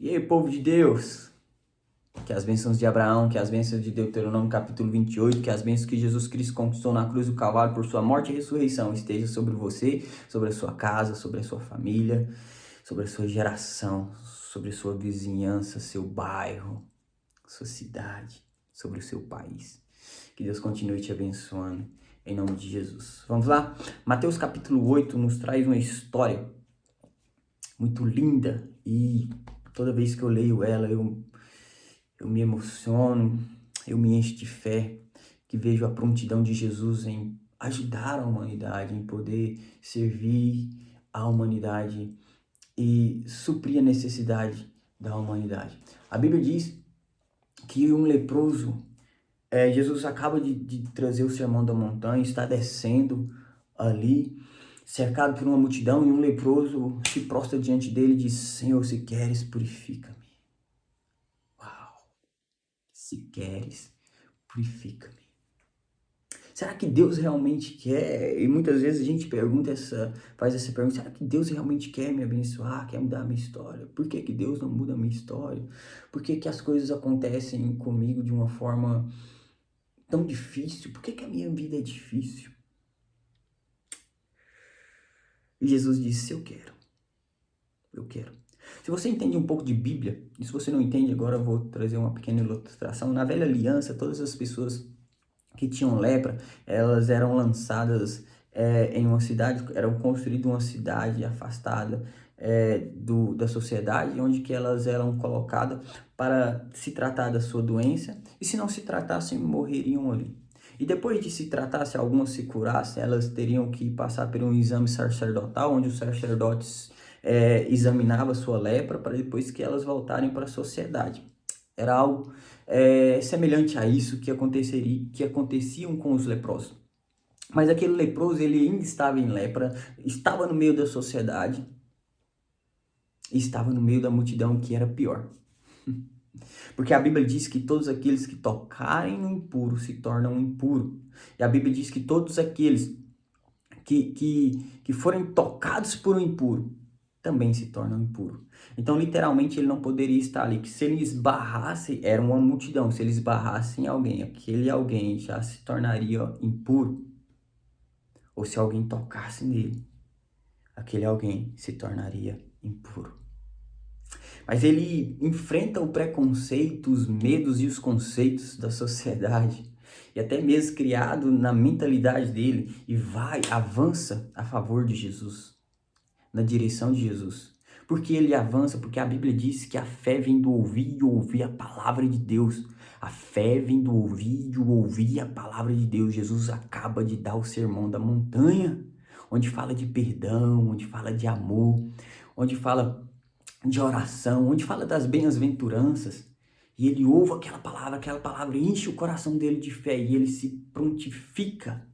E aí, povo de Deus, que as bênçãos de Abraão, que as bênçãos de Deuteronômio capítulo 28, que as bênçãos que Jesus Cristo conquistou na cruz do Calvário por sua morte e ressurreição esteja sobre você, sobre a sua casa, sobre a sua família, sobre a sua geração, sobre a sua vizinhança, seu bairro, sua cidade, sobre o seu país. Que Deus continue te abençoando, em nome de Jesus. Vamos lá? Mateus capítulo 8 nos traz uma história muito linda e toda vez que eu leio ela, eu me emociono, eu me encho de fé, que vejo a prontidão de Jesus em ajudar a humanidade, em poder servir a humanidade e suprir a necessidade da humanidade. A Bíblia diz que um leproso, Jesus acaba de trazer o sermão da montanha, está descendo ali, cercado por uma multidão, e um leproso se prostra diante dele e diz: Senhor, se queres, purifica-me. Uau! Se queres, purifica-me. Será que Deus realmente quer? E muitas vezes a gente faz essa pergunta: será que Deus realmente quer me abençoar, quer mudar a minha história? Por que que Deus não muda a minha história? Por que que as coisas acontecem comigo de uma forma tão difícil? Por que que a minha vida é difícil? E Jesus disse: eu quero. Eu quero. Se você entende um pouco de Bíblia, e se você não entende, agora eu vou trazer uma pequena ilustração. Na velha aliança, todas as pessoas que tinham lepra, elas eram lançadas em uma cidade, eram construídas uma cidade afastada da sociedade, onde que elas eram colocadas para se tratar da sua doença, e se não se tratassem, morreriam ali. E depois de se tratar, se algumas se curassem, elas teriam que passar por um exame sacerdotal, onde os sacerdotes examinava sua lepra para depois que elas voltarem para a sociedade. Era algo semelhante a isso que aconteciam com os leprosos. Mas aquele leproso, ele ainda estava em lepra, estava no meio da sociedade, estava no meio da multidão, que era pior. Porque a Bíblia diz que todos aqueles que tocarem no impuro se tornam impuros. E a Bíblia diz que todos aqueles que forem tocados por um impuro também se tornam impuros. Então, literalmente, ele não poderia estar ali. Que se ele esbarrasse, era uma multidão. Se ele esbarrasse em alguém, aquele alguém já se tornaria impuro. Ou se alguém tocasse nele, aquele alguém se tornaria impuro. Mas ele enfrenta o preconceito, os medos e os conceitos da sociedade, e até mesmo criado na mentalidade dele, e avança a favor de Jesus, na direção de Jesus. Porque ele avança? Porque a Bíblia diz que a fé vem do ouvir e ouvir a palavra de Deus. A fé vem do ouvir e ouvir a palavra de Deus. Jesus acaba de dar o sermão da montanha, onde fala de perdão, onde fala de amor, onde fala de oração, onde fala das bem-aventuranças. E ele ouve aquela palavra enche o coração dele de fé e ele se prontifica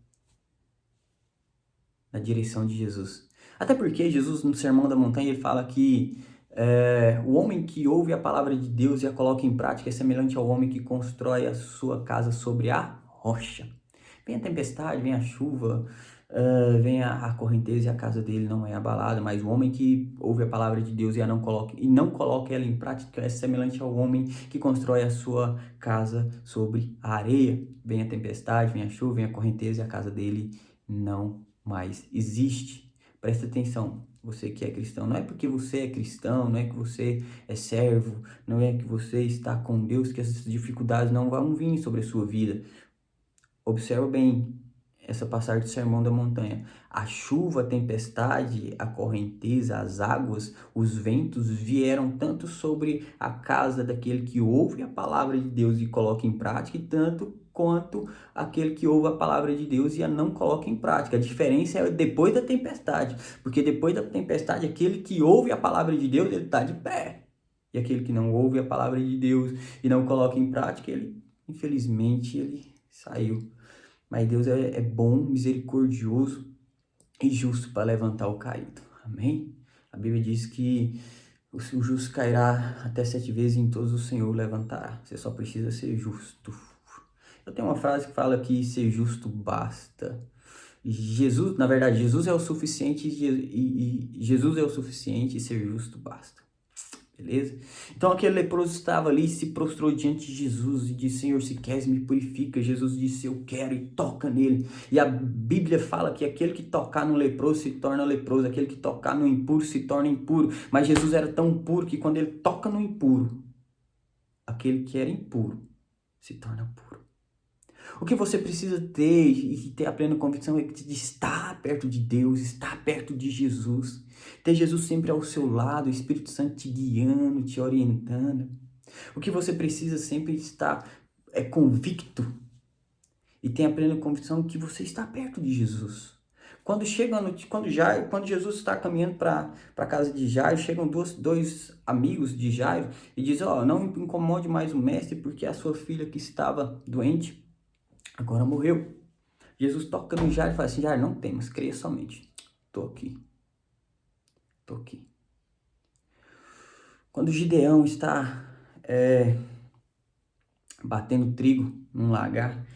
na direção de Jesus. Até porque Jesus, no Sermão da Montanha, ele fala que o homem que ouve a palavra de Deus e a coloca em prática é semelhante ao homem que constrói a sua casa sobre a rocha. Vem a tempestade, vem a chuva, vem a correnteza e a casa dele não é abalada, mas o homem que ouve a palavra de Deus e não coloca ela em prática é semelhante ao homem que constrói a sua casa sobre a areia. Vem a tempestade, vem a chuva, vem a correnteza e a casa dele não mais existe. Presta atenção, você que é cristão, não é porque você é cristão, não é que você é servo, não é que você está com Deus que essas dificuldades não vão vir sobre a sua vida. Observa bem essa passagem do Sermão da Montanha. A chuva, a tempestade, a correnteza, as águas, os ventos vieram tanto sobre a casa daquele que ouve a palavra de Deus e coloca em prática, e tanto quanto aquele que ouve a palavra de Deus e a não coloca em prática. A diferença é depois da tempestade, porque depois da tempestade, aquele que ouve a palavra de Deus, ele está de pé. E aquele que não ouve a palavra de Deus e não coloca em prática, infelizmente, ele saiu. Mas Deus é bom, misericordioso e justo para levantar o caído. Amém? A Bíblia diz que o justo cairá até 7 vezes, e em todos o Senhor levantará. Você só precisa ser justo. Eu tenho uma frase que fala que ser justo basta. Jesus, na verdade, Jesus é o suficiente e Jesus é o suficiente e ser justo basta. Beleza? Então aquele leproso estava ali, se prostrou diante de Jesus e disse: Senhor, se queres, me purifica. Jesus disse: eu quero, e toca nele. E a Bíblia fala que aquele que tocar no leproso se torna leproso, aquele que tocar no impuro se torna impuro. Mas Jesus era tão puro que quando ele toca no impuro, aquele que era impuro se torna puro. O que você precisa ter e ter a plena convicção é de estar perto de Deus, estar perto de Jesus. Ter Jesus sempre ao seu lado, o Espírito Santo te guiando, te orientando. O que você precisa sempre estar convicto e ter a plena convicção que você está perto de Jesus. Quando Jesus está caminhando para a casa de Jairo, chegam dois amigos de Jairo e dizem: não incomode mais o mestre, porque a sua filha que estava doente agora morreu. Jesus toca no Jairo e fala assim: Jairo, não temas, creia somente. Estou aqui. Quando Gideão está batendo trigo num lagar,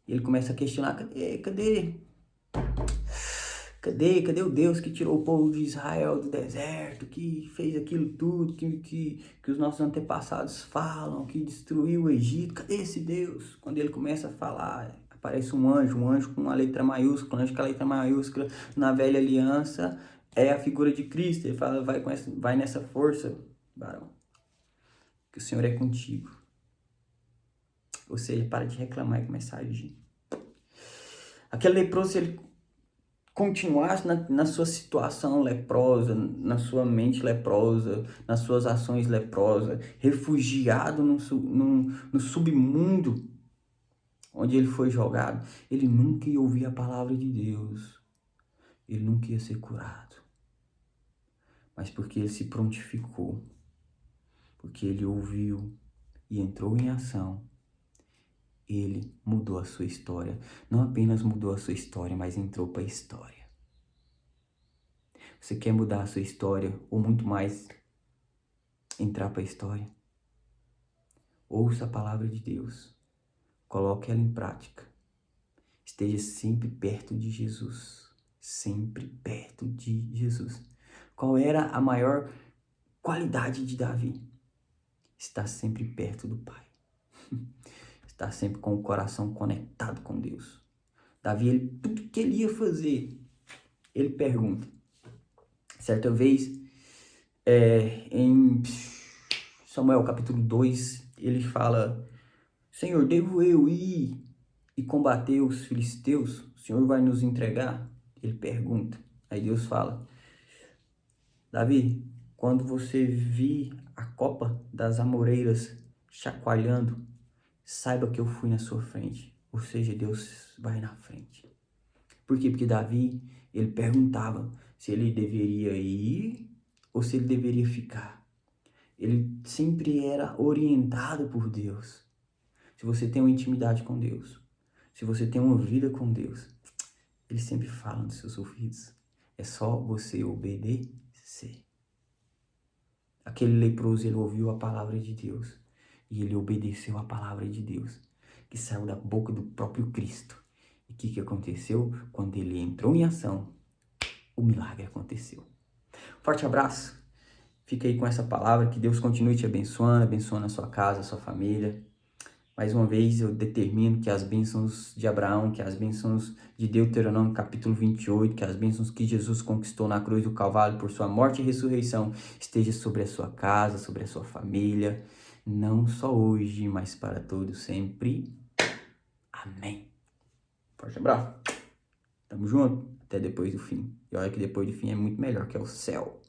ele começa a questionar: cadê o Deus que tirou o povo de Israel do deserto, que fez aquilo tudo que os nossos antepassados falam, que destruiu o Egito? Cadê esse Deus? Quando ele começa a falar, aparece um anjo com uma letra maiúscula. Um anjo com a letra maiúscula na velha aliança é a figura de Cristo. Ele fala: vai nessa força, varão, que o Senhor é contigo. Ou seja, para de reclamar e começa a agir. Aquele leproso, se ele continuasse na sua situação leprosa, na sua mente leprosa, nas suas ações leprosas, refugiado no submundo onde ele foi jogado, ele nunca ia ouvir a palavra de Deus, ele nunca ia ser curado. Mas porque ele se prontificou, porque ele ouviu e entrou em ação, ele mudou a sua história. Não apenas mudou a sua história, mas entrou para a história. Você quer mudar a sua história ou muito mais entrar para a história? Ouça a palavra de Deus. Coloque ela em prática. Esteja sempre perto de Jesus. Sempre perto de Jesus. Qual era a maior qualidade de Davi? Estar sempre perto do Pai. Estar sempre com o coração conectado com Deus. Davi, tudo que ele ia fazer, ele pergunta. Certa vez, em Samuel capítulo 2, ele fala: Senhor, devo eu ir e combater os filisteus? O Senhor vai nos entregar? Ele pergunta. Aí Deus fala: Davi, quando você vir a copa das amoreiras chacoalhando, saiba que eu fui na sua frente. Ou seja, Deus vai na frente. Por quê? Porque Davi, ele perguntava se ele deveria ir ou se ele deveria ficar. Ele sempre era orientado por Deus. Se você tem uma intimidade com Deus, se você tem uma vida com Deus, Ele sempre fala nos seus ouvidos. É só você obedecer. Aquele leproso, ele ouviu a palavra de Deus e ele obedeceu a palavra de Deus, que saiu da boca do próprio Cristo. E o que aconteceu? Quando ele entrou em ação, o milagre aconteceu. Forte abraço. Fica aí com essa palavra. Que Deus continue te abençoando a sua casa, a sua família. Mais uma vez, eu determino que as bênçãos de Abraão, que as bênçãos de Deuteronômio capítulo 28, que as bênçãos que Jesus conquistou na cruz do Calvário por sua morte e ressurreição, esteja sobre a sua casa, sobre a sua família, não só hoje, mas para todos sempre. Amém. Forte abraço. Tamo junto. Até depois do fim. E olha que depois do fim é muito melhor, que é o céu.